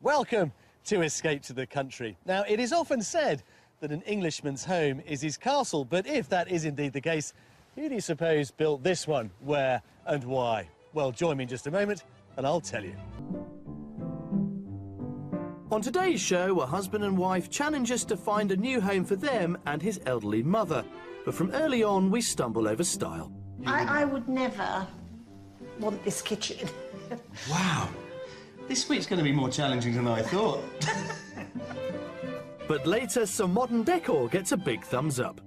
Welcome to Escape to the Country. Now, it is often said that an Englishman's home is his castle, but if that is indeed the case, who do you suppose built this one, where and why? Well, join me in just a moment and I'll tell you. On today's show, a husband and wife challenge us to find a new home for them and his elderly mother. But from early on, we stumble over style. I would never want this kitchen. Wow. This week's going to be more challenging than I thought. But later, some modern decor gets a big thumbs up.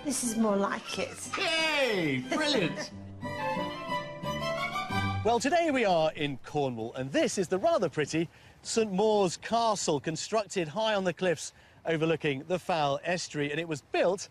This is more like it. Yay! Brilliant! Well, today we are in Cornwall, and this is the rather pretty St Maur's Castle, constructed high on the cliffs overlooking the Foul Estuary, and it was built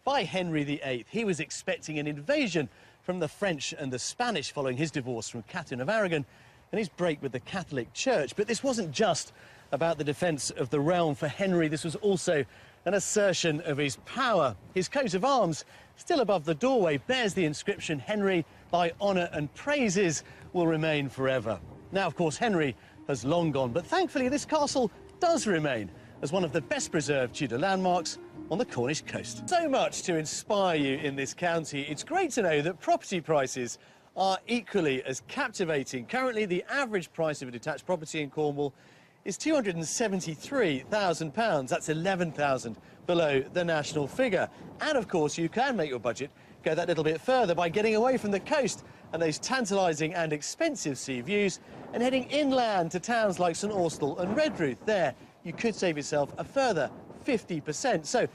by Henry VIII. He was expecting an invasion from the French and the Spanish following his divorce from Catherine of Aragon and his break with the Catholic Church. But this wasn't just about the defence of the realm for Henry. This was also an assertion of his power. His coat of arms, still above the doorway, bears the inscription, "Henry, thy honour and praises will remain forever." Now, of course, Henry has long gone, but thankfully this castle does remain as one of the best preserved Tudor landmarks on the Cornish coast. So much to inspire you in this county. It's great to know that property prices are equally as captivating. Currently, the average price of a detached property in Cornwall is £273,000. That's 11,000 below the national figure. And of course, you can make your budget go that little bit further by getting away from the coast and those tantalising and expensive sea views and heading inland to towns like St Austell and Redruth. There, you could save yourself a further 50%. So,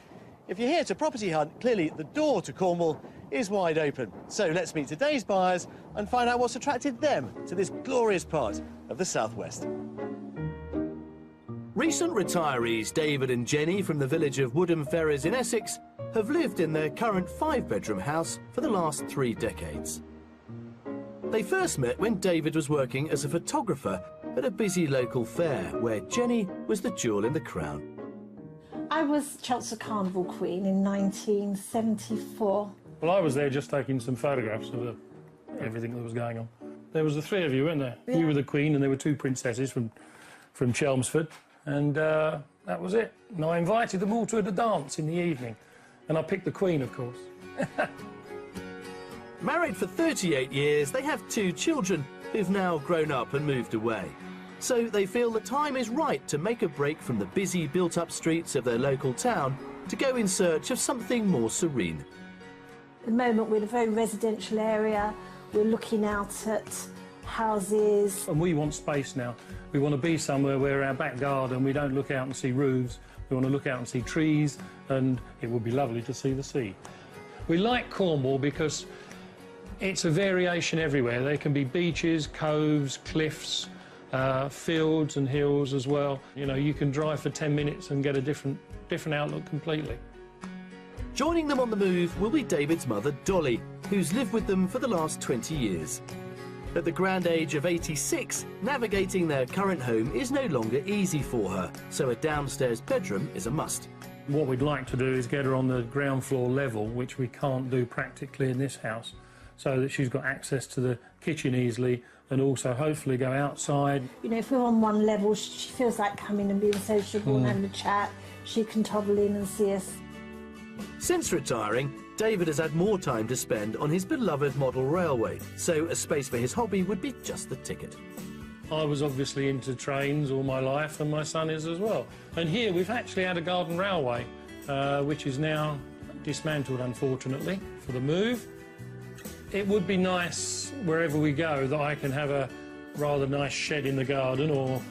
if you're here to property hunt, clearly the door to Cornwall is wide open. So let's meet today's buyers and find out what's attracted them to this glorious part of the southwest. Recent retirees David and Jenny from the village of Woodham Ferrers in Essex have lived in their current 5-bedroom house for the last 3 decades. They first met when David was working as a photographer at a busy local fair, where Jenny was the jewel in the crown. I was Chelsea Carnival Queen in 1974. Well, I was there just taking some photographs of everything that was going on. There was the 3 of you, weren't there? Yeah. You were the Queen and there were 2 princesses from Chelmsford, and that was it. And I invited them all to a dance in the evening, and I picked the Queen, of course. Married for 38 years, they have 2 children who've now grown up and moved away. So they feel the time is right to make a break from the busy, built-up streets of their local town to go in search of something more serene. At the moment, we're in a very residential area. We're looking out at houses. And we want space now. We want to be somewhere where our back garden, we don't look out and see roofs. We want to look out and see trees, and it would be lovely to see the sea. We like Cornwall because it's a variation everywhere. There can be beaches, coves, cliffs, fields and hills as well. You know, you can drive for 10 minutes and get a different outlook completely. Joining them on the move will be David's mother, Dolly, who's lived with them for the last 20 years. At the grand age of 86, navigating their current home is no longer easy for her, so a downstairs bedroom is a must. What we'd like to do is get her on the ground floor level, which we can't do practically in this house, so that she's got access to the kitchen easily and also hopefully go outside. You know, if we're on one level, she feels like coming and being sociable and having a chat. She can toddle in and see us. Since retiring, David has had more time to spend on his beloved model railway, so a space for his hobby would be just the ticket. I was obviously into trains all my life, and my son is as well. And here we've actually had a garden railway, which is now dismantled, unfortunately, for the move. It would be nice, wherever we go, that I can have a rather nice shed in the garden or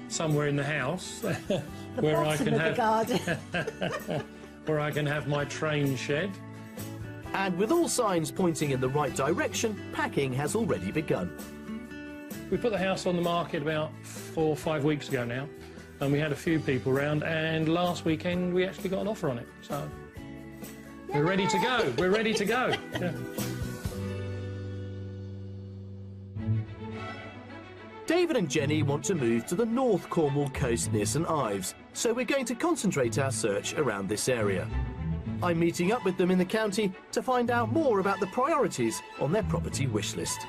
somewhere in the house where I can have where I can have my train shed. And with all signs pointing in the right direction, packing has already begun. We put the house on the market about 4 or 5 weeks ago now, and we had a few people round, and last weekend we actually got an offer on it. So we're ready to go. We're ready to go. Yeah. David and Jenny want to move to the North Cornwall coast near St Ives, so we're going to concentrate our search around this area. I'm meeting up with them in the county to find out more about the priorities on their property wish list.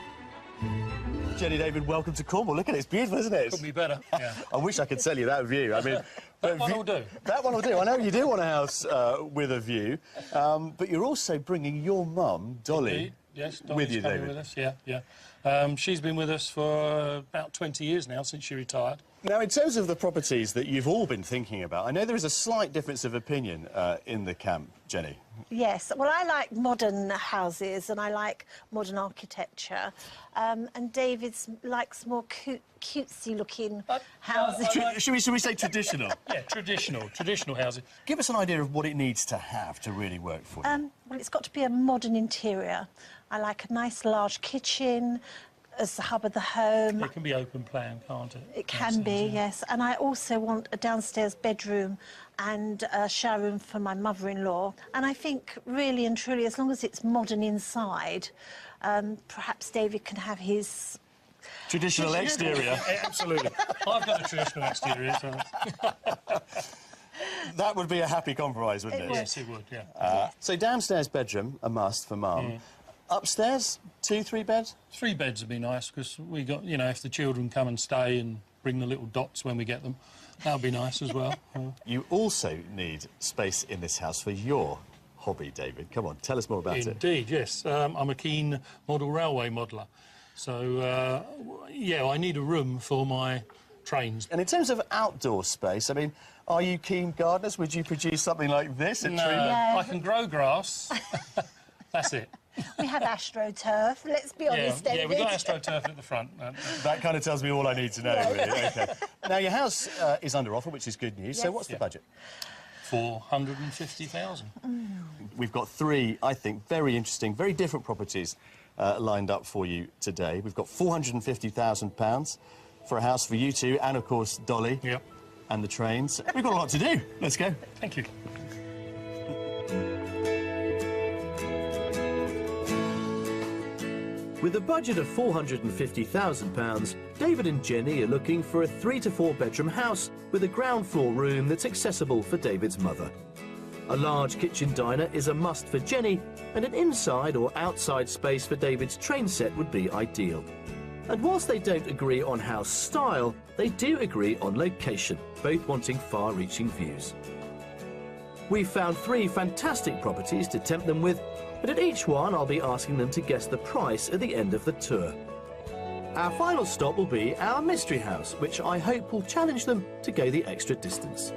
Jenny, David, welcome to Cornwall. Look at it, it's beautiful, isn't it? Could be better, yeah. I wish I could sell you that view. I mean, That one will do. That one will do. I know you do want a house with a view, but you're also bringing your mum, Dolly, Indeed. Yes, Dolly's with you, coming David. with us, yeah. She's been with us for about 20 years now, since she retired. Now, in terms of the properties that you've all been thinking about, I know there is a slight difference of opinion in the camp, Jenny. Yes, well, I like modern houses and I like modern architecture. And David likes more cutesy-looking houses. Should we say traditional? Yeah, traditional houses. Give us an idea of what it needs to have to really work for you. Well, it's got to be a modern interior. I like a nice large kitchen as the hub of the home. It can be open plan, can't it? It can be, yes. And I also want a downstairs bedroom and a shower room for my mother-in-law. And I think, really and truly, as long as it's modern inside, perhaps David can have his... Traditional exterior. Yeah, absolutely. I've got a traditional exterior, so... That would be a happy compromise, wouldn't it? Yes, it would, yeah. So downstairs bedroom, a must for Mum. Upstairs, 2-3 beds? 3 beds would be nice, because we got, you know, if the children come and stay and bring the little dots when we get them, that would be nice as well. You also need space in this house for your hobby, David. Come on, tell us more about it. Indeed, yes. I'm a keen model railway modeller. So, yeah, I need a room for my trains. And in terms of outdoor space, I mean, are you keen gardeners? Would you produce something like this at No, Tree? I can grow grass. That's it. We have AstroTurf, let's be honest, David. Yeah, we've got AstroTurf at the front. That kind of tells me all I need to know, really. Okay. Now, your house is under offer, which is good news. So Yes. what's the budget? 450,000. We've got 3, I think, very interesting, very different properties lined up for you today. We've got £450,000 for a house for you two and, of course, Dolly. Yep. And the trains. We've got a lot to do. Let's go. Thank you. With a budget of £450,000, David and Jenny are looking for a 3 to 4 bedroom house with a ground floor room that's accessible for David's mother. A large kitchen diner is a must for Jenny, and an inside or outside space for David's train set would be ideal. And whilst they don't agree on house style, they do agree on location, both wanting far-reaching views. We've found 3 fantastic properties to tempt them with, but at each one I'll be asking them to guess the price at the end of the tour. Our final stop will be our mystery house, which I hope will challenge them to go the extra distance.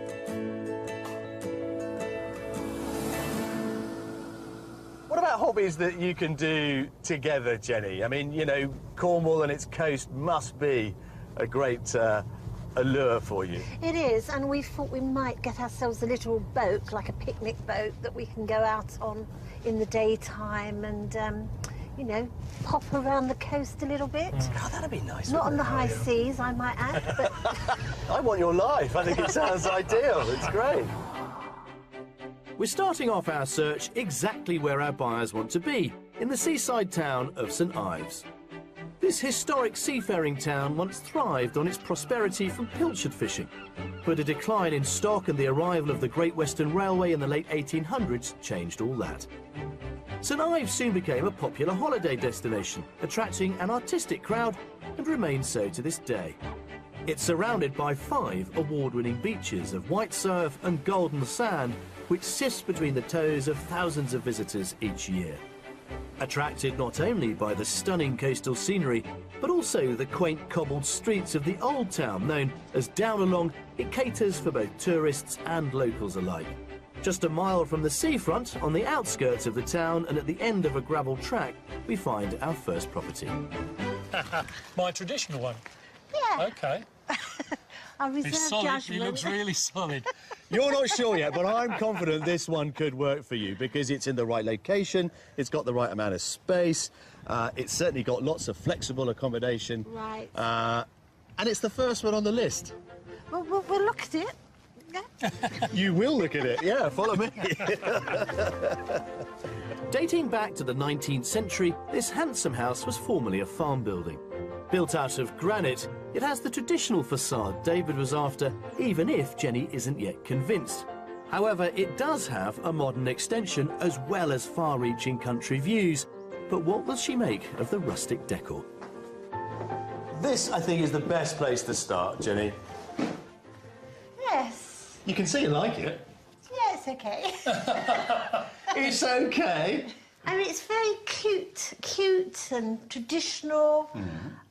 What about hobbies that you can do together, Jenny? I mean, you know, Cornwall and its coast must be a great allure for you. It is, and we thought we might get ourselves a little boat, like a picnic boat, that we can go out on in the daytime and, you know, pop around the coast a little bit. Oh, that'd be nice. Not on wouldn't the high seas, I might add, but... I want your life. I think it sounds ideal. It's great. We're starting off our search exactly where our buyers want to be, in the seaside town of St Ives. This historic seafaring town once thrived on its prosperity from pilchard fishing, but a decline in stock and the arrival of the Great Western Railway in the late 1800s changed all that. St Ives soon became a popular holiday destination, attracting an artistic crowd and remains so to this day. It's surrounded by 5 award-winning beaches of white surf and golden sand, which sifts between the toes of thousands of visitors each year. Attracted not only by the stunning coastal scenery, but also the quaint cobbled streets of the old town known as Down Along, it caters for both tourists and locals alike. Just a mile from the seafront, on the outskirts of the town and at the end of a gravel track, we find our first property. My traditional one? Yeah. OK. I reserve It's solid. judgment. It looks really solid. You're not sure yet, but I'm confident this one could work for you because it's in the right location, it's got the right amount of space, it's certainly got lots of flexible accommodation. Right. And it's the first one on the list. Well, we'll look at it. Yeah. You will look at it, yeah, follow me. Dating back to the 19th century, this handsome house was formerly a farm building. Built out of granite, it has the traditional facade David was after, even if Jenny isn't yet convinced. However, it does have a modern extension as well as far-reaching country views. But what will she make of the rustic decor? This, I think, is the best place to start, Jenny. Yes. You can see you like it. Yeah, it's okay. It's okay. I mean, it's very cute and traditional.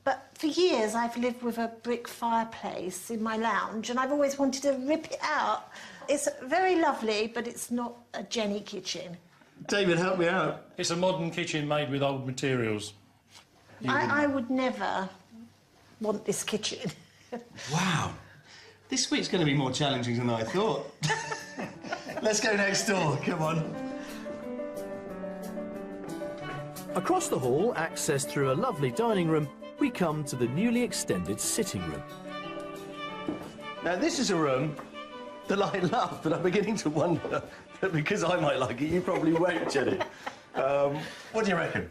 But for years, I've lived with a brick fireplace in my lounge, and I've always wanted to rip it out. It's very lovely, but it's not a Jenny kitchen. David, help me out. It's a modern kitchen made with old materials. I would never want this kitchen. Wow. This week's going to be more challenging than I thought. Let's go next door, come on. Across the hall, accessed through a lovely dining room, we come to the newly extended sitting room. Now, this is a room that I love, but I'm beginning to wonder that because I might like it, you probably won't, Jenny. What do you reckon?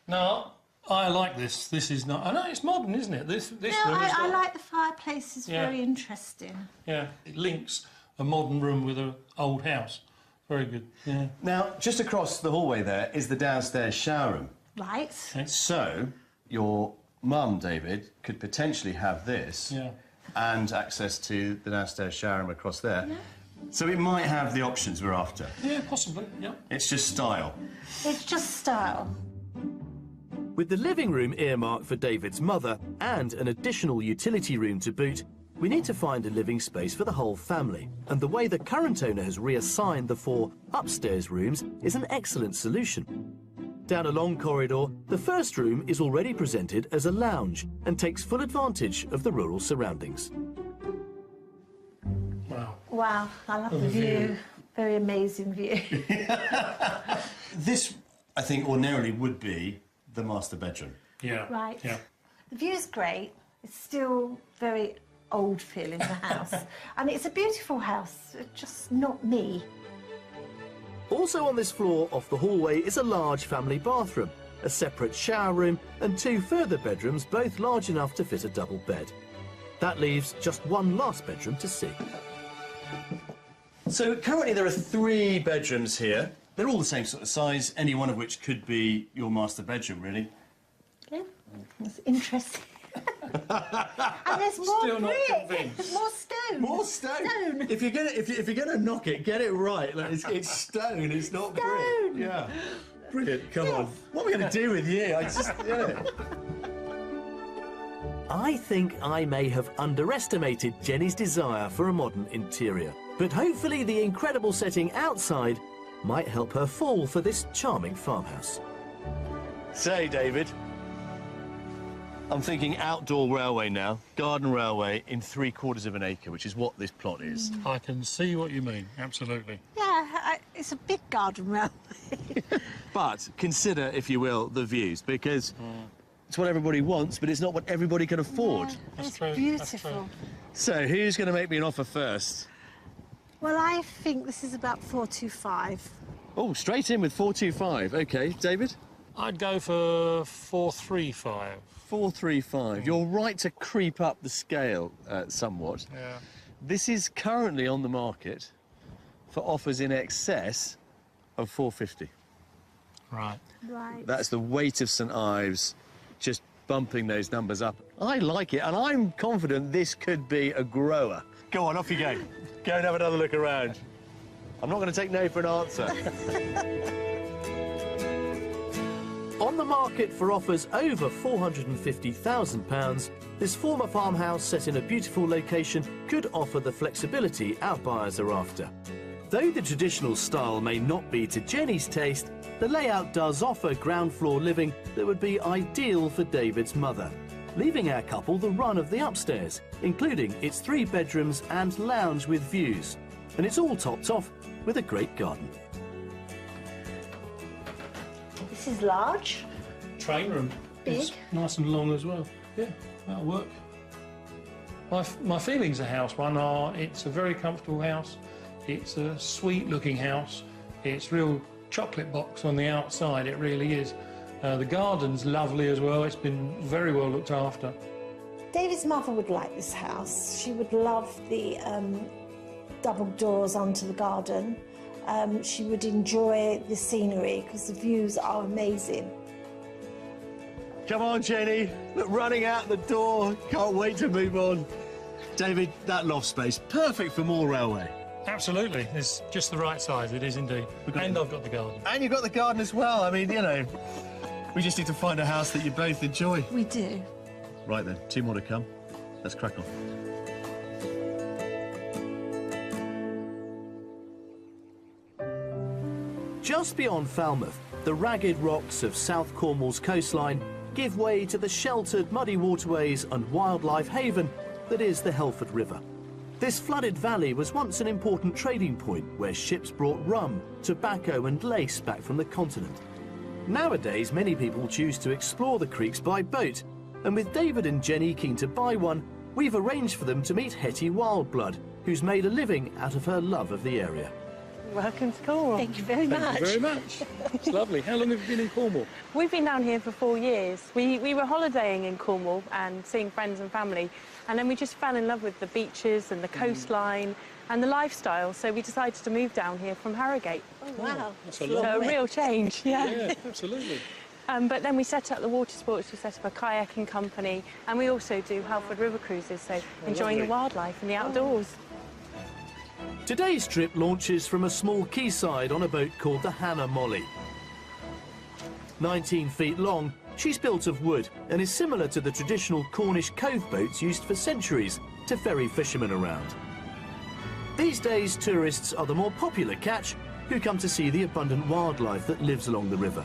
No, I like this. This is not... I know, it's modern, isn't it? This No, room is I like the fireplace. It's Yeah. very interesting. Yeah, it links a modern room with an old house. Very good, yeah. Now, just across the hallway there is the downstairs shower room. Right. So, your mum, David, could potentially have this Yeah. and access to the downstairs shower room across there. Yeah. So it might have the options we're after. Yeah, possibly, yeah. It's just style. It's just style. With the living room earmarked for David's mother and an additional utility room to boot, we need to find a living space for the whole family. And the way the current owner has reassigned the 4 upstairs rooms is an excellent solution. Down a long corridor, the first room is already presented as a lounge and takes full advantage of the rural surroundings. Wow. Wow, I love the view. Very amazing view. This, I think, ordinarily would be the master bedroom. Yeah. Right. Yeah. The view's great. It's still very old feeling, the house. And it's a beautiful house, just not me. Also on this floor off the hallway is a large family bathroom, a separate shower room and 2 further bedrooms, both large enough to fit a double bed. That leaves just one last bedroom to see. So currently there are 3 bedrooms here. They're all the same sort of size, any one of which could be your master bedroom, really. Yeah, it's interesting. And there's more Still not brick. convinced. More stone. More stone. If you're gonna knock it, get it right. Like, it's stone. It's not brick. Stone. Yeah. Brilliant. Come on. What are we gonna do with you? I just yeah. I think I may have underestimated Jenny's desire for a modern interior, but hopefully the incredible setting outside might help her fall for this charming farmhouse. Say, David, I'm thinking outdoor railway now, garden railway in 3/4 of an acre, which is what this plot is. I can see what you mean, absolutely. Yeah, it's a big garden railway. But consider, if you will, the views, because it's what everybody wants, but it's not what everybody can afford. Yeah, it's true, that's beautiful. true. So, who's going to make me an offer first? Well, I think this is about 425. Oh, straight in with 425. OK, David? I'd go for 435. 435. You're right to creep up the scale somewhat. Yeah. This is currently on the market for offers in excess of 450. Right. Right. That's the weight of St Ives just bumping those numbers up. I like it, and I'm confident this could be a grower. Go on, off you go. Go and have another look around. I'm not going to take no for an answer. On the market for offers over £450,000, this former farmhouse set in a beautiful location could offer the flexibility our buyers are after. Though the traditional style may not be to Jenny's taste, the layout does offer ground floor living that would be ideal for David's mother, leaving our couple the run of the upstairs, including its 3 bedrooms and lounge with views. And it's all topped off with a great garden. This is large. Train room. Big. It's nice and long as well. Yeah, that'll work. My feelings of house one are it's a very comfortable house. It's a sweet looking house. It's real chocolate box on the outside, it really is. The garden's lovely as well. It's been very well looked after. David's mother would like this house. She would love the double doors onto the garden. She would enjoy the scenery because the views are amazing. Come on, Jenny. Look, running out the door. Can't wait to move on. David, that loft space, perfect for more railway. Absolutely. It's just the right size. It is indeed. And I've got the garden. And you've got the garden as well. I mean, you know, we just need to find a house that you both enjoy. We do. Right then, 2 more to come. Let's crack on. Just beyond Falmouth, the ragged rocks of South Cornwall's coastline give way to the sheltered muddy waterways and wildlife haven that is the Helford River. This flooded valley was once an important trading point where ships brought rum, tobacco and lace back from the continent. Nowadays, many people choose to explore the creeks by boat, and with David and Jenny keen to buy one, we've arranged for them to meet Hetty Wildblood, who's made a living out of her love of the area. Welcome to Cornwall. Thank you very much. Thank you very much. It's lovely. How long have you been in Cornwall? We've been down here for 4 years. We were holidaying in Cornwall and seeing friends and family, and then we just fell in love with the beaches and the coastline and the lifestyle, so we decided to move down here from Harrogate. Oh, wow. That's a So a real change, Yeah, absolutely. But then we set up the water sports, we set up a kayaking company, and we also do Halford River cruises, so enjoying the wildlife and the outdoors. Today's trip launches from a small quayside on a boat called the Hannah Molly. 19 feet long, she's built of wood and is similar to the traditional Cornish cove boats used for centuries to ferry fishermen around. These days, tourists are the more popular catch who come to see the abundant wildlife that lives along the river.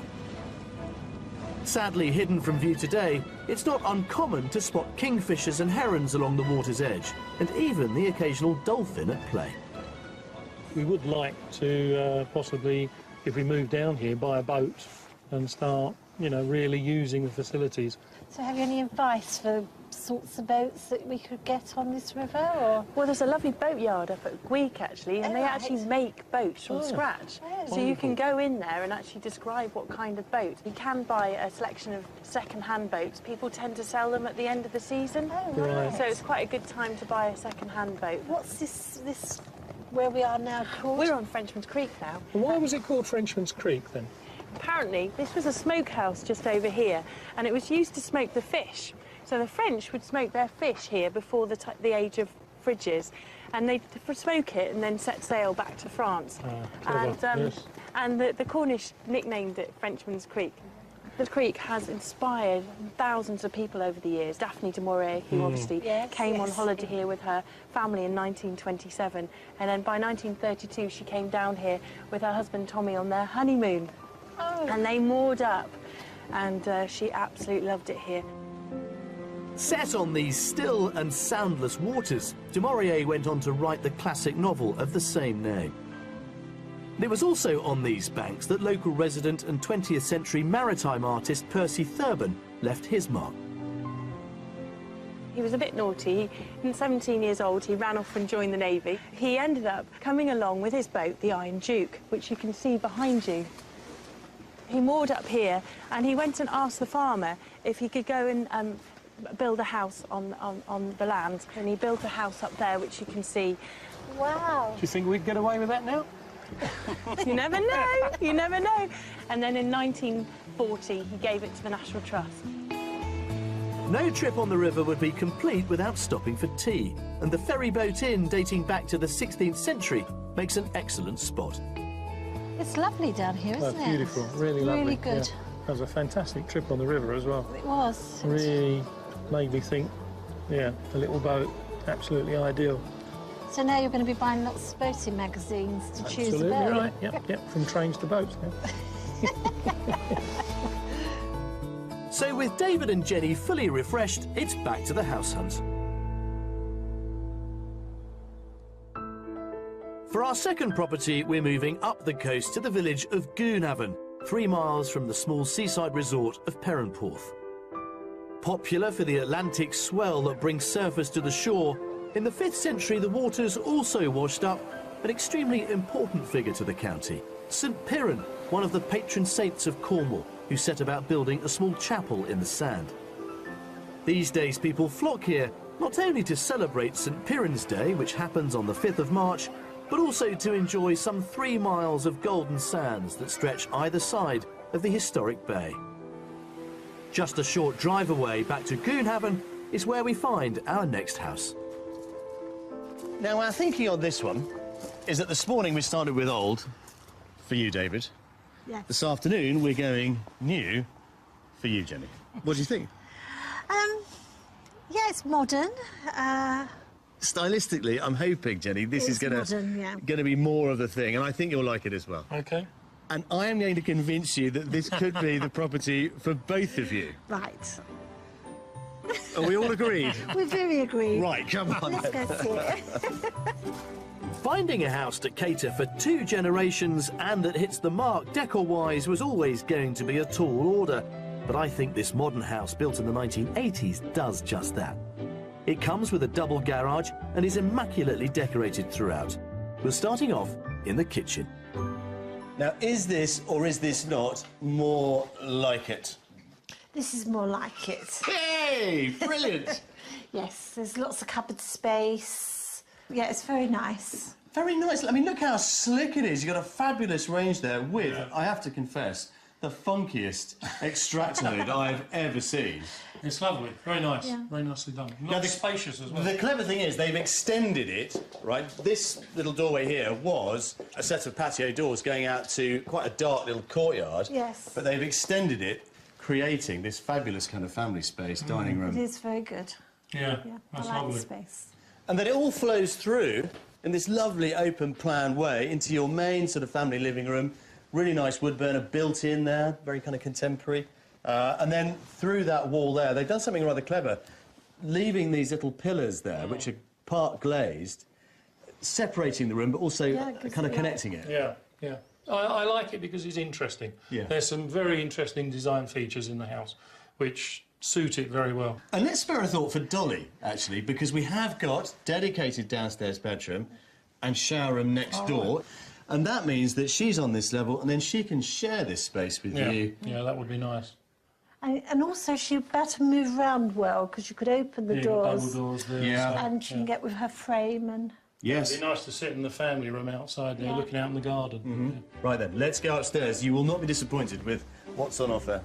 Sadly hidden from view today, it's not uncommon to spot kingfishers and herons along the water's edge, and even the occasional dolphin at play. We would like to possibly, if we move down here, buy a boat and start, you know, really using the facilities. So have you any advice for sorts of boats that we could get on this river, or? Well, there's a lovely boatyard up at Gweek, actually, and Oh, they right. actually make boats from scratch. Oh, So you can go in there and actually describe what kind of boat. You can buy a selection of second-hand boats. People tend to sell them at the end of the season. Oh, right. So it's quite a good time to buy a second-hand boat. What's this where we are now called? We're on Frenchman's Creek now. Why was it called Frenchman's Creek then? Apparently, this was a smokehouse just over here, and it was used to smoke the fish. So the French would smoke their fish here before the age of fridges, and they'd smoke it and then set sail back to France. Clever, yes. And the Cornish nicknamed it Frenchman's Creek. The creek has inspired thousands of people over the years. Daphne du Maurier, who obviously came on holiday here with her family in 1927, and then by 1932 she came down here with her husband Tommy on their honeymoon. Oh. And they moored up, and she absolutely loved it here. Set on these still and soundless waters, du Maurier went on to write the classic novel of the same name. And it was also on these banks that local resident and 20th century maritime artist Percy Thurban left his mark. He was a bit naughty. At 17 years old, he ran off and joined the Navy. He ended up coming along with his boat, the Iron Duke, which you can see behind you. He moored up here, and he went and asked the farmer if he could go and build a house on the land, and he built a house up there, which you can see. Wow. Do you think we'd get away with that now? You never know, you never know. And then in 1940, he gave it to the National Trust. No trip on the river would be complete without stopping for tea, and the ferry boat inn dating back to the 16th century makes an excellent spot. It's lovely down here, isn't it? Beautiful, really lovely. Really good. Yeah. That was a fantastic trip on the river as well. It was. Really made me think, yeah, a little boat, absolutely ideal. So now you're going to be buying lots of boating magazines to choose a Absolutely boat. right, yep, from trains to boats now. So with David and Jenny fully refreshed, it's back to the house hunt. For our second property, we're moving up the coast to the village of Goonhaven, 3 miles from the small seaside resort of Perranporth. Popular for the Atlantic swell that brings surfers to the shore, in the 5th century the waters also washed up an extremely important figure to the county, St Piran, one of the patron saints of Cornwall, who set about building a small chapel in the sand. These days people flock here not only to celebrate St Piran's Day, which happens on the 5th of March, but also to enjoy some 3 miles of golden sands that stretch either side of the historic bay. Just a short drive away back to Goonhaven is where we find our next house. Now, our thinking on this one is that this morning we started with old for you, David. Yes. This afternoon we're going new for you, Jenny. What do you think? Yeah, it's modern. Stylistically, I'm hoping, Jenny, this is modern, yeah. going to be more of the thing, and I think you'll like it as well. OK. And I am going to convince you that this could be the property for both of you. Right. Are we all agreed? We're very agreed. Right, come on. Let's go see it. Finding a house to cater for 2 generations and that hits the mark decor-wise was always going to be a tall order. But I think this modern house built in the 1980s does just that. It comes with a double garage and is immaculately decorated throughout. We're starting off in the kitchen. Now, is this or is this not more like it? This is more like it. Hey, brilliant. Yes, there's lots of cupboard space. Yeah, it's very nice. Very nice. I mean, look how slick it is. You've got a fabulous range there with, I have to confess, the funkiest extractor lid I've ever seen. It's lovely. Very nice. Yeah. Very nicely done. Now, Spacious as well. The clever thing is they've extended it, right? This little doorway here was a set of patio doors going out to quite a dark little courtyard. Yes. But they've extended it, creating this fabulous kind of family space, dining room. It is very good. Yeah, Yeah, that's I like lovely. the space. And then it all flows through in this lovely open plan way into your main sort of family living room. Really nice wood burner built in there, very kind of contemporary. And then through that wall there, they've done something rather clever, leaving these little pillars there, which are part glazed, separating the room, but also kind of connecting it. Yeah, yeah. I like it because it's interesting. Yeah. There's some very interesting design features in the house, which suit it very well. And let's spare a thought for Dolly, actually, because we have got dedicated downstairs bedroom and shower room next door. Right. And that means that she's on this level, and then she can share this space with you. Yeah, that would be nice. And also she'd better move around well, because you could open the doors. Double doors there. Yeah. And she can get with her frame and... Yes. It'd be nice to sit in the family room outside there, looking out in the garden. Yeah. Right then, let's go upstairs. You will not be disappointed with what's on offer.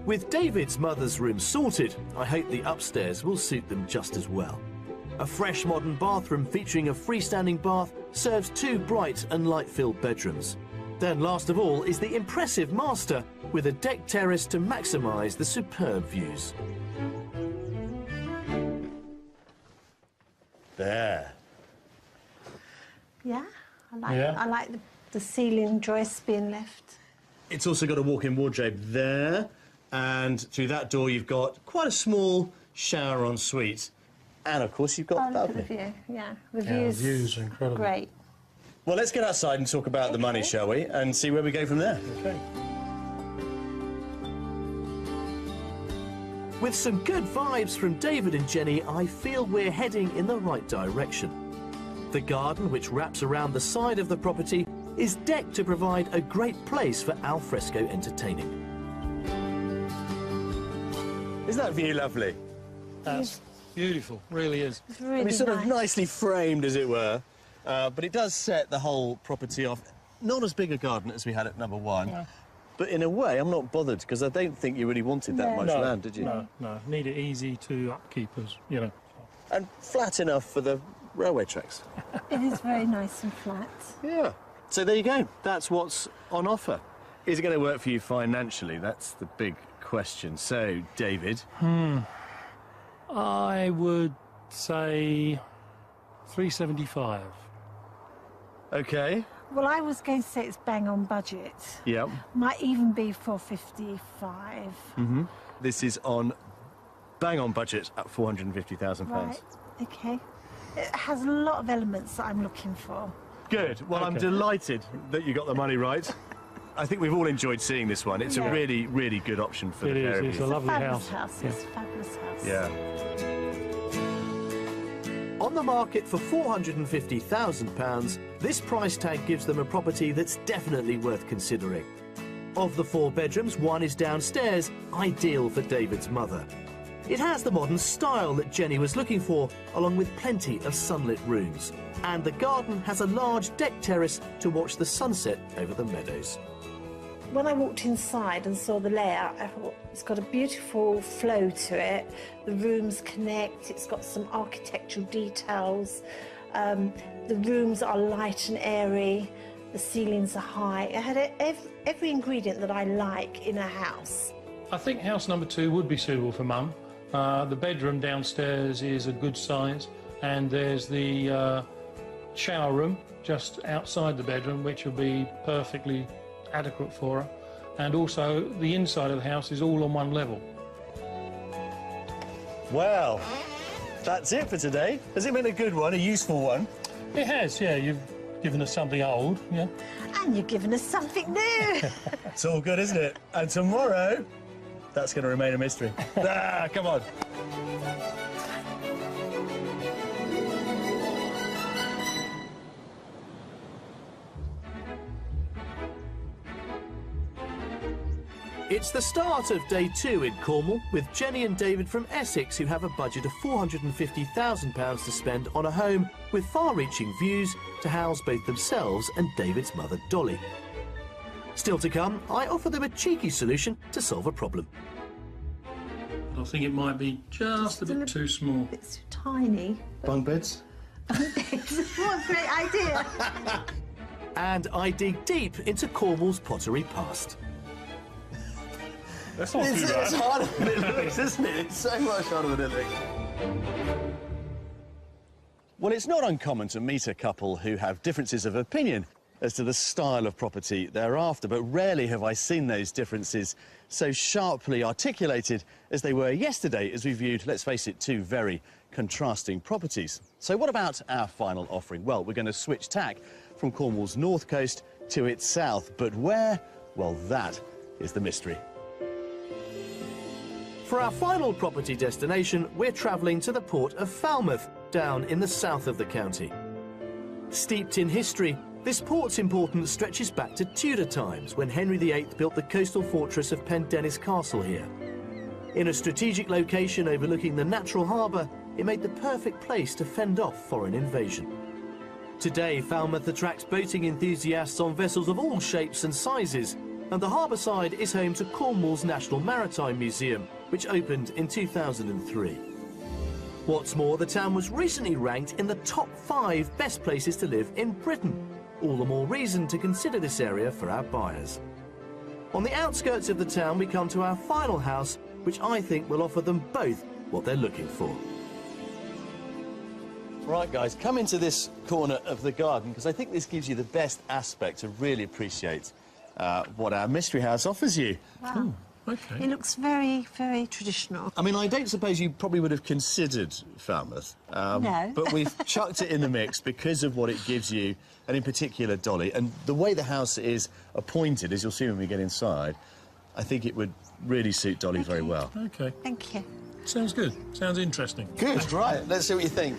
With David's mother's room sorted, I hope the upstairs will suit them just as well. A fresh modern bathroom featuring a freestanding bath serves 2 bright and light-filled bedrooms. Then last of all is the impressive master with a deck terrace to maximise the superb views. There. Yeah, I like the ceiling joists being left. It's also got a walk-in wardrobe there, and through that door you've got quite a small shower ensuite. And, of course, you've got the Look at the balcony. view, yeah. The views are incredible. Great. Well, let's get outside and talk about the money, shall we? And see where we go from there. Okay. With some good vibes from David and Jenny, I feel we're heading in the right direction. The garden, which wraps around the side of the property, is decked to provide a great place for alfresco entertaining. Isn't that view lovely? That's beautiful, really is. It's really I mean, sort nice. of nicely framed, as it were, but it does set the whole property off. Not as big a garden as we had at number 1, but in a way, I'm not bothered, because I don't think you really wanted that much land, did you? No. Need it easy to upkeep, as you know. And flat enough for the railway tracks. It is very nice and flat. Yeah. So there you go. That's what's on offer. Is it going to work for you financially? That's the big question. So, David? I would say 375. OK. Well, I was going to say it's bang on budget. Yep. Might even be 455. This is on bang on budget at £450,000. Right, OK. It has a lot of elements that I'm looking for. Good. Well, I'm delighted that you got the money right. I think we've all enjoyed seeing this one. It's a really, really good option for the pair of It's you. a lovely Fabulous house. It's a fabulous house. Yeah. On the market for £450,000, this price tag gives them a property that's definitely worth considering. Of the 4 bedrooms, 1 is downstairs, ideal for David's mother. It has the modern style that Jenny was looking for, along with plenty of sunlit rooms. And the garden has a large deck terrace to watch the sunset over the meadows. when I walked inside and saw the layout, I thought it's got a beautiful flow to it. The rooms connect, it's got some architectural details. The rooms are light and airy, the ceilings are high. It had every ingredient that I like in a house. I think house number 2 would be suitable for Mum. The bedroom downstairs is a good size, and there's the shower room just outside the bedroom, which will be perfectly adequate for her. And also, the inside of the house is all on one level. Well, that's it for today. Has it been a good one, a useful one? It has, yeah. You've given us something old, yeah. And you've given us something new. It's all good, isn't it? And tomorrow, that's going to remain a mystery. Come on. It's the start of day 2 in Cornwall, with Jenny and David from Essex, who have a budget of £450,000 to spend on a home with far-reaching views to house both themselves and David's mother, Dolly. Still to come, I offer them a cheeky solution to solve a problem. I think it might be just a bit too small. It's tiny. Bunk beds? What a great idea. And I dig deep into Cornwall's pottery past. That's not too It's bad. harder than it looks, isn't it? It's so much harder than it looks. Well, it's not uncommon to meet a couple who have differences of opinion as to the style of property they're after, but rarely have I seen those differences so sharply articulated as they were yesterday as we viewed, let's face it, 2 very contrasting properties. So what about our final offering? Well, we're going to switch tack from Cornwall's north coast to its south, but where? Well, that is the mystery. For our final property destination, we're travelling to the port of Falmouth, down in the south of the county. Steeped in history, this port's importance stretches back to Tudor times, when Henry VIII built the coastal fortress of Pendennis Castle here. In a strategic location overlooking the natural harbour, it made the perfect place to fend off foreign invasion. Today, Falmouth attracts boating enthusiasts on vessels of all shapes and sizes, and the harbour side is home to Cornwall's National Maritime Museum, which opened in 2003. What's more, the town was recently ranked in the top 5 best places to live in Britain. All the more reason to consider this area for our buyers. On the outskirts of the town, we come to our final house, which I think will offer them both what they're looking for. Right, guys, come into this corner of the garden, because I think this gives you the best aspect to really appreciate what our mystery house offers you. Wow. Okay. It looks very, very traditional. I mean, I don't suppose you probably would have considered Falmouth. No. But we've chucked it in the mix because of what it gives you, and in particular, Dolly. And the way the house is appointed, as you'll see when we get inside, I think it would really suit Dolly very well. Okay. Thank you. Sounds good. Sounds interesting. Good, right. Let's see what you think.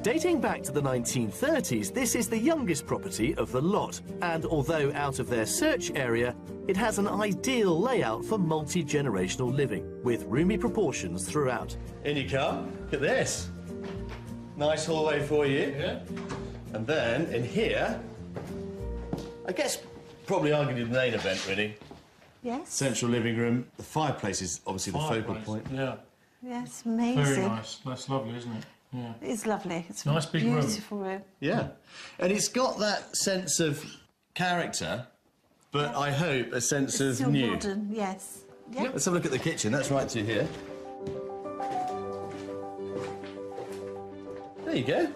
Dating back to the 1930s, this is the youngest property of the lot, and although out of their search area, it has an ideal layout for multi-generational living, with roomy proportions throughout. In you come. Look at this. Nice hallway for you. Yeah. And then, in here, I guess probably arguably the main event, really. Yes. Central living room. The fireplace is obviously the focal point. Yeah. Yes, amazing. Very nice. That's lovely, isn't it? Yeah. It's lovely. It's Nice a big room. beautiful room. Yeah. And it's got that sense of character, but I hope a sense of Still new. modern, yes. Yeah. Let's have a look at the kitchen. That's right to here. There you go.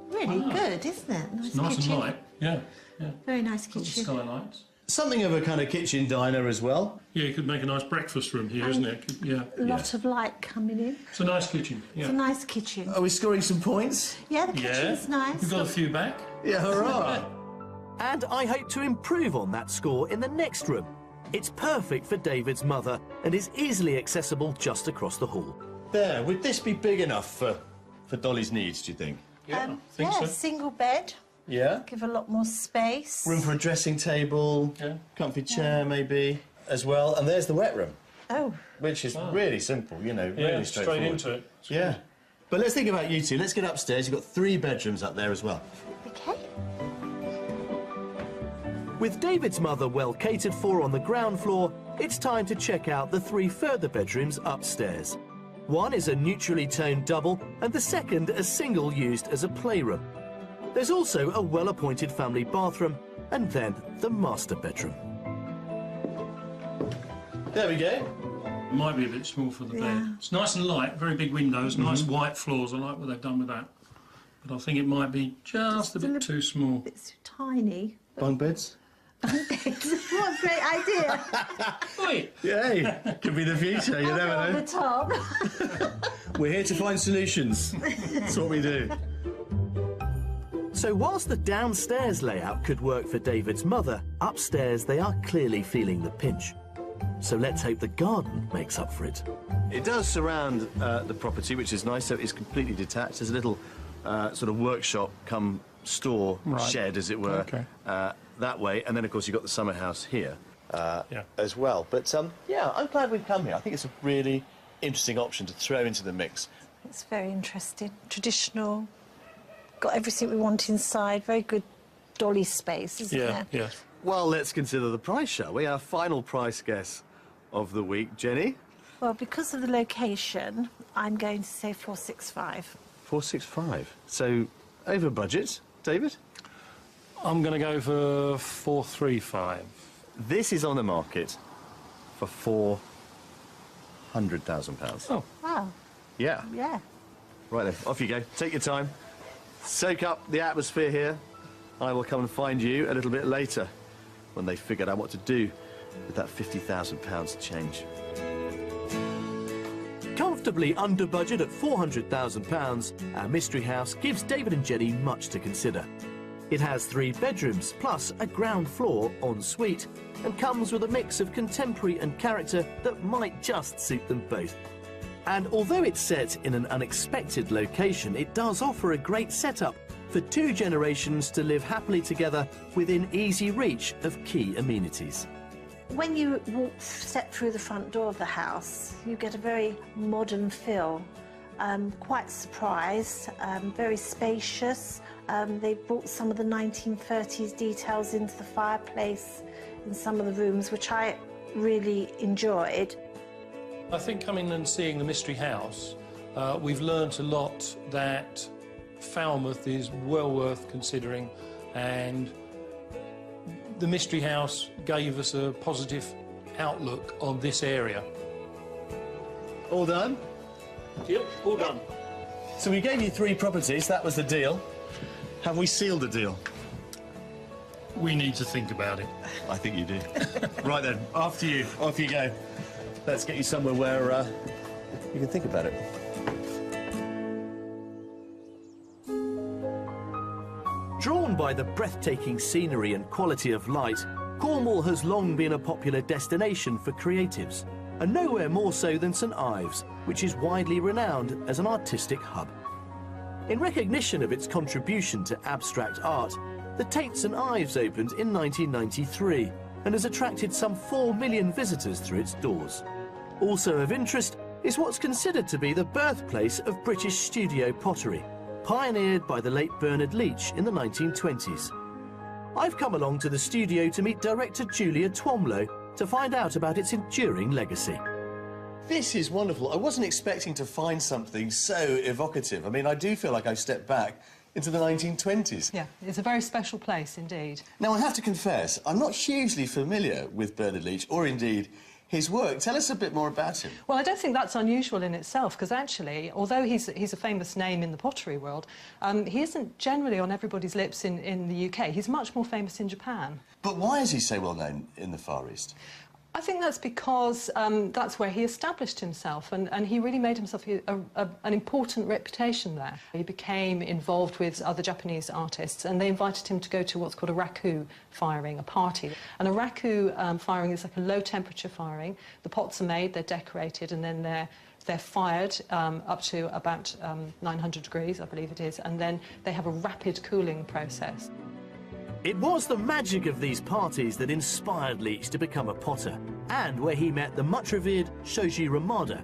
Really good, isn't it? Nice, Nice kitchen. and light. Yeah. Yeah. Very nice Got the kitchen. skylights. Something of a kind of kitchen diner as well. Yeah, you could make a nice breakfast room here, isn't it? Yeah. A lot of light coming in. It's a nice kitchen. Yeah. It's a nice kitchen. Are we scoring some points? Yeah, the Yeah. kitchen's nice. We've got a few back. Yeah, hurrah. And I hope to improve on that score in the next room. It's perfect for David's mother and is easily accessible just across the hall. There, would this be big enough for Dolly's needs, do you think? Yeah, I think so. Single bed. Yeah. Give a lot more space. Room for a dressing table, Yeah. comfy chair maybe, as well. And there's the wet room, Oh, which is really simple, you know, Yeah, really straight straightforward. into it. Yeah. But let's think about you two. Let's get upstairs. You've got 3 bedrooms up there as well. okay. With David's mother well catered for on the ground floor, it's time to check out the 3 further bedrooms upstairs. One is a neutrally toned double and the second a single used as a playroom. There's also a well-appointed family bathroom and then the master bedroom. There we go. Might be a bit small for the Yeah. bed. It's nice and light, very big windows, nice white floors. I like what they've done with that. But I think it might be just a bit too small. It's tiny. Bunk beds? What a great idea. Oi! Yay! Could be the future, you never On know. the top. We're here to find solutions. That's what we do. So whilst the downstairs layout could work for David's mother, upstairs they are clearly feeling the pinch. So let's hope the garden makes up for it. It does surround the property, which is nice, so it's completely detached. There's a little sort of workshop come store shed, as it were, that way. And then, of course, you've got the summer house here as well. But, yeah, I'm glad we've come here. I think it's a really interesting option to throw into the mix. It's very interesting. Traditional. Got everything we want inside. Very good dolly space, isn't there? Yeah. Well, let's consider the price, shall we? Our final price guess of the week. Jenny? Well, because of the location, I'm going to say 465. 465. So, over budget. David? I'm going to go for 435. This is on the market for £400,000. Oh. Wow. Yeah. Yeah. Right then, off you go. Take your time. Soak up the atmosphere here. I will come and find you a little bit later when they've figured out what to do with that £50,000 change. Comfortably under budget at £400,000, our mystery house gives David and Jenny much to consider. It has 3 bedrooms, plus a ground floor ensuite, and comes with a mix of contemporary and character that might just suit them both. And although it's set in an unexpected location, it does offer a great setup for 2 generations to live happily together within easy reach of key amenities. When you step through the front door of the house, you get a very modern feel. Quite surprised, very spacious. They brought some of the 1930s details into the fireplace in some of the rooms, which I really enjoyed. I think coming and seeing the mystery house, we've learnt a lot that Falmouth is well worth considering, and the mystery house gave us a positive outlook on this area. All done? Yep, all done. So we gave you 3 properties, that was the deal. Have we sealed the deal? We need to think about it. I think you do. Right then, after you, off you go. Let's get you somewhere where you can think about it. Drawn by the breathtaking scenery and quality of light, Cornwall has long been a popular destination for creatives, and nowhere more so than St Ives, which is widely renowned as an artistic hub. In recognition of its contribution to abstract art, the Tate St Ives opened in 1993 and has attracted some 4 million visitors through its doors. Also of interest is what's considered to be the birthplace of British studio pottery, pioneered by the late Bernard Leach in the 1920s. I've come along to the studio to meet director Julia Twomlow to find out about its enduring legacy. This is wonderful. I wasn't expecting to find something so evocative. I mean, I do feel like I've stepped back into the 1920s. Yeah, it's a very special place indeed. Now, I have to confess, I'm not hugely familiar with Bernard Leach, or indeed his work. Tell us a bit more about him. Well, I don't think that's unusual in itself, because actually, although he's a famous name in the pottery world, he isn't generally on everybody's lips in the UK. He's much more famous in Japan. But why is he so well known in the Far East? I think that's because that's where he established himself, and he really made himself an important reputation there. He became involved with other Japanese artists, and they invited him to go to what's called a raku firing, a party. And a raku firing is like a low-temperature firing. The pots are made, they're decorated, and then they're fired up to about 900 degrees, I believe it is, and then they have a rapid cooling process. It was the magic of these parties that inspired Leach to become a potter, and where he met the much-revered Shoji Ramada.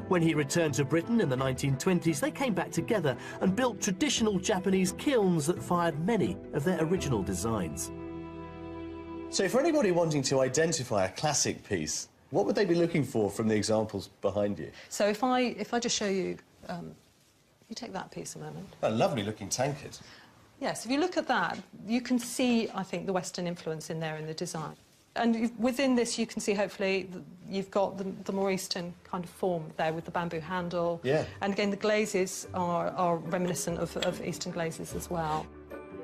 When he returned to Britain in the 1920s, they came back together and built traditional Japanese kilns that fired many of their original designs. So for anybody wanting to identify a classic piece, what would they be looking for from the examples behind you? So if I just show you, you take that piece a moment. A lovely looking tankard. Yes, if you look at that, you can see, I think, the Western influence in there in the design. And within this, you can see, hopefully, you've got the more Eastern kind of form there with the bamboo handle. Yeah. And again, the glazes are reminiscent of Eastern glazes as well.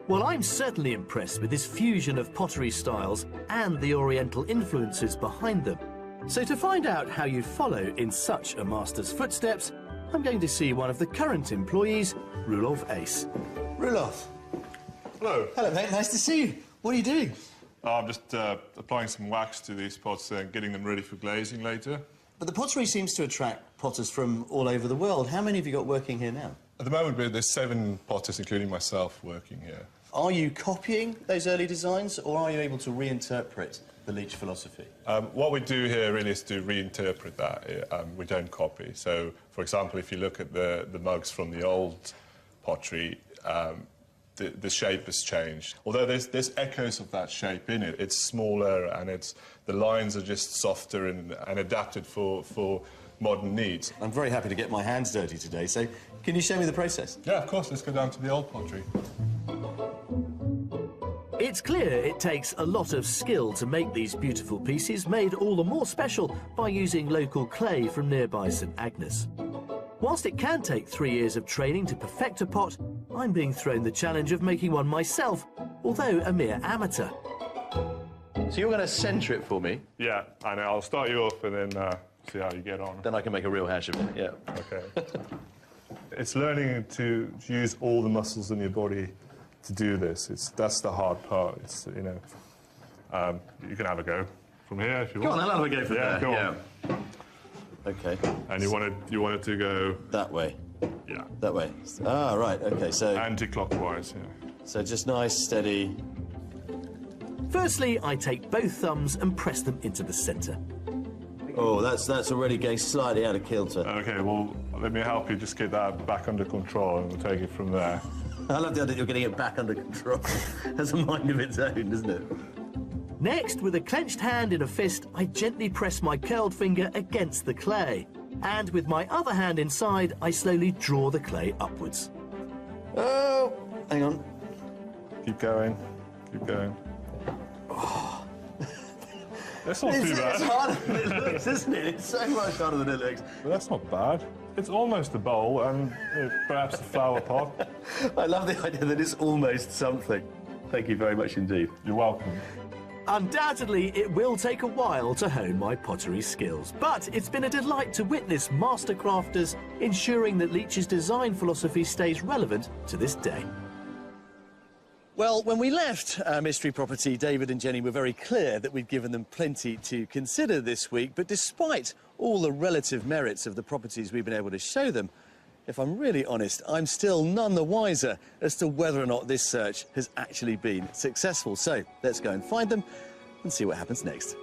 Well, I'm certainly impressed with this fusion of pottery styles and the Oriental influences behind them. So to find out how you follow in such a master's footsteps, I'm going to see one of the current employees, Rulov Ace. Rulov. Hello. Hello, mate. Nice to see you. What are you doing? I'm just applying some wax to these pots and getting them ready for glazing later. But the pottery seems to attract potters from all over the world. How many have you got working here now? At the moment, there's 7 potters, including myself, working here. Are you copying those early designs, or are you able to reinterpret the Leach philosophy? What we do here really is to reinterpret that. We don't copy. So, for example, if you look at the mugs from the old pottery, the shape has changed. Although there's echoes of that shape in it. It's smaller and the lines are just softer and adapted for modern needs. I'm very happy to get my hands dirty today, so can you show me the process? Yeah, of course. Let's go down to the old pottery. It's clear it takes a lot of skill to make these beautiful pieces, made all the more special by using local clay from nearby St Agnes. Whilst it can take 3 years of training to perfect a pot, I'm being thrown the challenge of making one myself, although a mere amateur. So you're going to centre it for me? Yeah, and I'll start you off and then see how you get on. Then I can make a real hash of it, yeah. Okay. It's learning to use all the muscles in your body to do this. That's the hard part. It's, you know, you can have a go from here if you want. Go on, I'll have a go from there. Go on. OK. And you wanted to go that way? Yeah. That way. Ah, right, OK, so... Anti-clockwise, yeah. So just nice, steady... Firstly, I take both thumbs and press them into the centre. Oh, that's already getting slightly out of kilter. OK, well, let me help you just get that back under control and we'll take it from there. I love the idea that you're getting it back under control. Has a mind of its own, doesn't it? Next, with a clenched hand in a fist, I gently press my curled finger against the clay. And with my other hand inside, I slowly draw the clay upwards. Oh, hang on. Keep going. Keep going. Oh. That's not too bad. It's harder than it looks, isn't it? It's so much harder than it looks. But that's not bad. It's almost a bowl and perhaps a flower pot. I love the idea that it's almost something. Thank you very much indeed. You're welcome. Undoubtedly, it will take a while to hone my pottery skills, but it's been a delight to witness master crafters ensuring that Leach's design philosophy stays relevant to this day. Well, when we left our mystery property, David and Jenny were very clear that we'd given them plenty to consider this week, but despite all the relative merits of the properties we've been able to show them, if I'm really honest, I'm still none the wiser as to whether or not this search has actually been successful. So let's go and find them and see what happens next.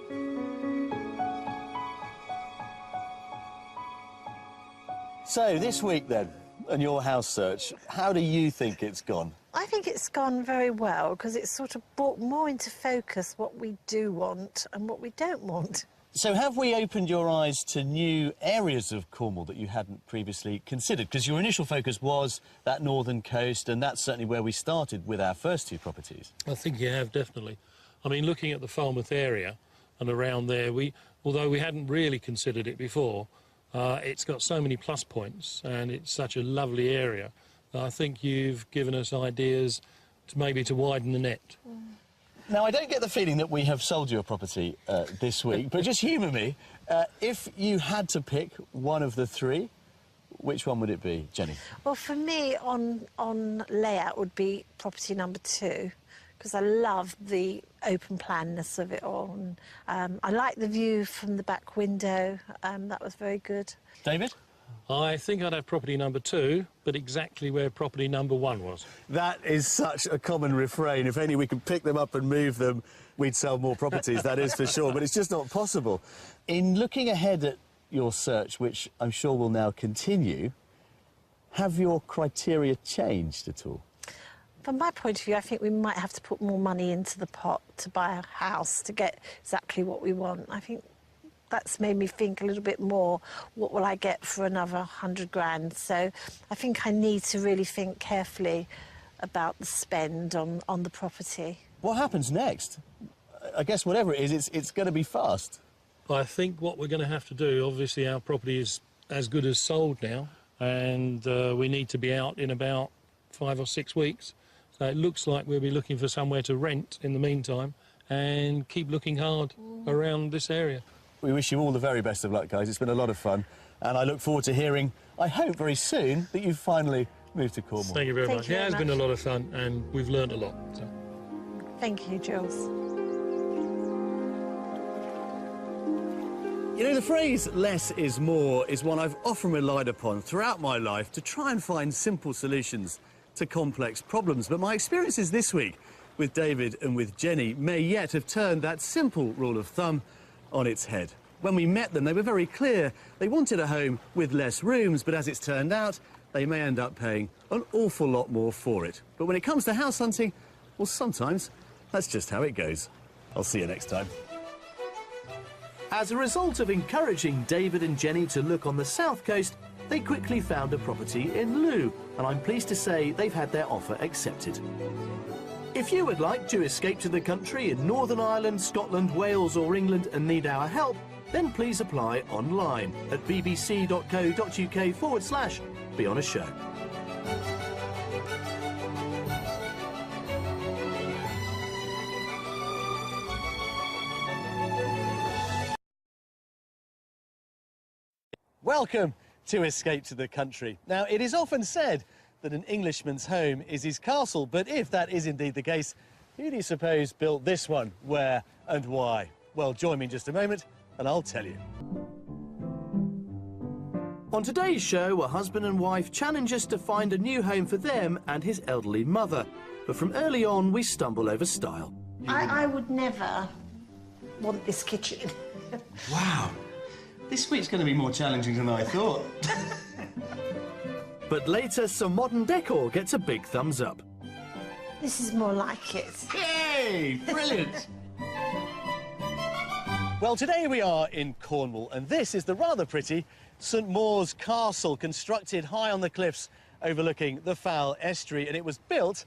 So this week then, and your house search, how do you think it's gone? I think it's gone very well because it's sort of brought more into focus what we do want and what we don't want. So have we opened your eyes to new areas of Cornwall that you hadn't previously considered? Because your initial focus was that northern coast, and that's certainly where we started with our first 2 properties. I think you have, definitely. I mean, looking at the Falmouth area and around there, although we hadn't really considered it before, it's got so many plus points and it's such a lovely area that I think you've given us ideas to maybe to widen the net. Now, I don't get the feeling that we have sold you a property this week, but just humour me. If you had to pick one of the 3, which one would it be, Jenny? Well, for me, on layout would be property number 2, because I love the open planness of it all. And, I like the view from the back window. That was very good. David? I think I'd have property number 2, but exactly where property number 1 was. That is such a common refrain. If only we could pick them up and move them, we'd sell more properties, that is for sure. But it's just not possible. In looking ahead at your search, which I'm sure will now continue, have your criteria changed at all? From my point of view, I think we might have to put more money into the pot to buy a house to get exactly what we want. I think that's made me think a little bit more, what will I get for another 100 grand? So I think I need to really think carefully about the spend on the property. What happens next? I guess whatever it is, it's going to be fast. I think what we're going to have to do, obviously our property is as good as sold now, and we need to be out in about 5 or 6 weeks. So it looks like we'll be looking for somewhere to rent in the meantime and keep looking hard around this area. We wish you all the very best of luck, guys. It's been a lot of fun, and I look forward to hearing, I hope very soon, that you've finally moved to Cornwall. Thank you very much. You Yeah, very it's been a much. lot of fun, and we've learnt a lot. So. Thank you, Jules. You know, the phrase less is more is one I've often relied upon throughout my life to try and find simple solutions to complex problems. But my experiences this week with David and with Jenny may yet have turned that simple rule of thumb on its head. When we met them, they were very clear. They wanted a home with less rooms, but as it's turned out, they may end up paying an awful lot more for it. But when it comes to house hunting, well, sometimes that's just how it goes. I'll see you next time. As a result of encouraging David and Jenny to look on the south coast, they quickly found a property in Looe, and I'm pleased to say they've had their offer accepted. If you would like to escape to the country in Northern Ireland, Scotland, Wales or England and need our help, then please apply online at bbc.co.uk/Be On A Show. Welcome to Escape to the Country. Now, it is often said that an Englishman's home is his castle, but if that is indeed the case, who do you suppose built this one, where and why? Well, join me in just a moment and I'll tell you. On today's show, a husband and wife challenge us to find a new home for them and his elderly mother. But from early on, we stumble over style. I would never want this kitchen. Wow. This week's going to be more challenging than I thought. But later, some modern decor gets a big thumbs up. This is more like it. Yay! Brilliant! Well, today we are in Cornwall, and this is the rather pretty St Maur's Castle, constructed high on the cliffs overlooking the Foul Estuary, and it was built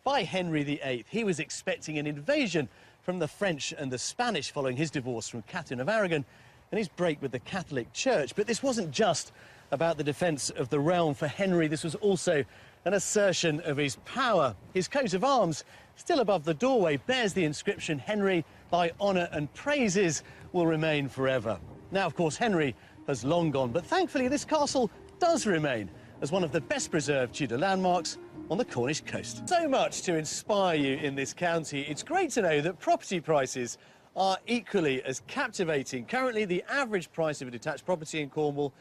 by Henry VIII. He was expecting an invasion from the French and the Spanish following his divorce from Catherine of Aragon and his break with the Catholic Church. But this wasn't just about the defence of the realm for Henry. This was also an assertion of his power. His coat of arms, still above the doorway, bears the inscription, "Henry, thy honour and praises will remain forever." Now, of course, Henry has long gone, but thankfully this castle does remain as one of the best preserved Tudor landmarks on the Cornish coast. So much to inspire you in this county. It's great to know that property prices are equally as captivating. Currently, the average price of a detached property in Cornwall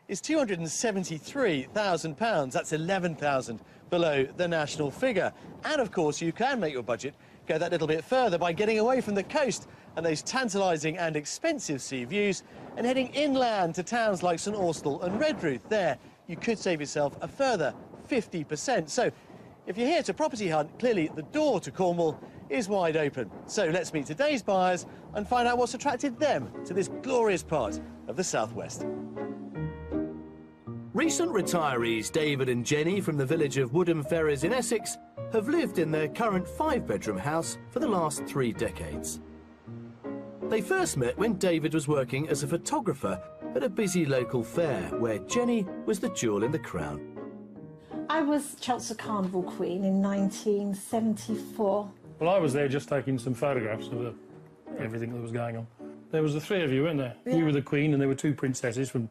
is £273,000. That's £11,000 below the national figure. And of course, you can make your budget go that little bit further by getting away from the coast and those tantalising and expensive sea views and heading inland to towns like St Austell and Redruth. There, you could save yourself a further 50%. So, if you're here to property hunt, clearly the door to Cornwall is wide open. So let's meet today's buyers and find out what's attracted them to this glorious part of the southwest. Recent retirees David and Jenny from the village of Woodham Ferrers in Essex have lived in their current 5-bedroom house for the last 3 decades. They first met when David was working as a photographer at a busy local fair, where Jenny was the jewel in the crown. I was Chelsea Carnival Queen in 1974. Well, I was there just taking some photographs of everything that was going on. There was the 3 of you, weren't there? Yeah. You were the Queen and there were 2 princesses from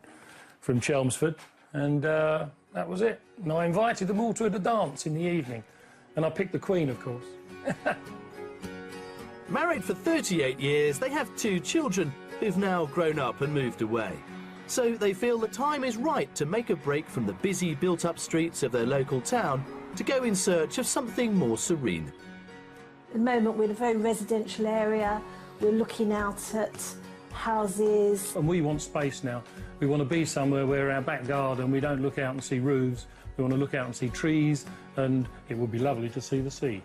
Chelmsford, and that was it. And I invited them all to a dance in the evening, and I picked the Queen, of course. Married for 38 years, they have 2 children who've now grown up and moved away. So they feel the time is right to make a break from the busy built-up streets of their local town to go in search of something more serene. At the moment, we're in a very residential area. We're looking out at houses. And we want space now. We want to be somewhere where our back garden, we don't look out and see roofs. We want to look out and see trees, and it would be lovely to see the sea.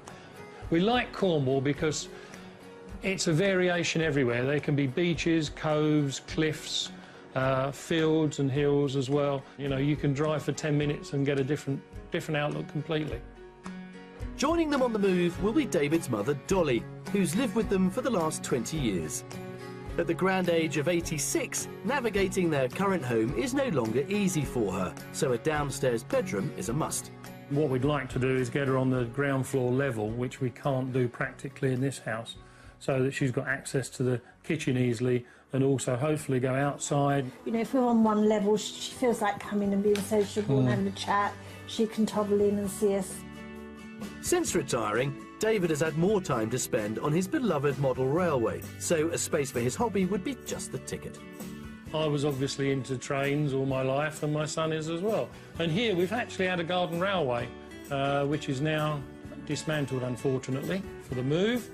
We like Cornwall because it's a variation everywhere. There can be beaches, coves, cliffs, fields and hills as well. You know, you can drive for 10 minutes and get a different outlook completely. Joining them on the move will be David's mother, Dolly, who's lived with them for the last 20 years. At the grand age of 86, navigating their current home is no longer easy for her, so a downstairs bedroom is a must. What we'd like to do is get her on the ground floor level, which we can't do practically in this house, so that she's got access to the kitchen easily and also hopefully go outside. You know, if we're on one level, she feels like coming and being sociable and having a chat. She can toddle in and see us. Since retiring, David has had more time to spend on his beloved model railway, so a space for his hobby would be just the ticket. I was obviously into trains all my life, and my son is as well. And here we've actually had a garden railway, which is now dismantled, unfortunately, for the move.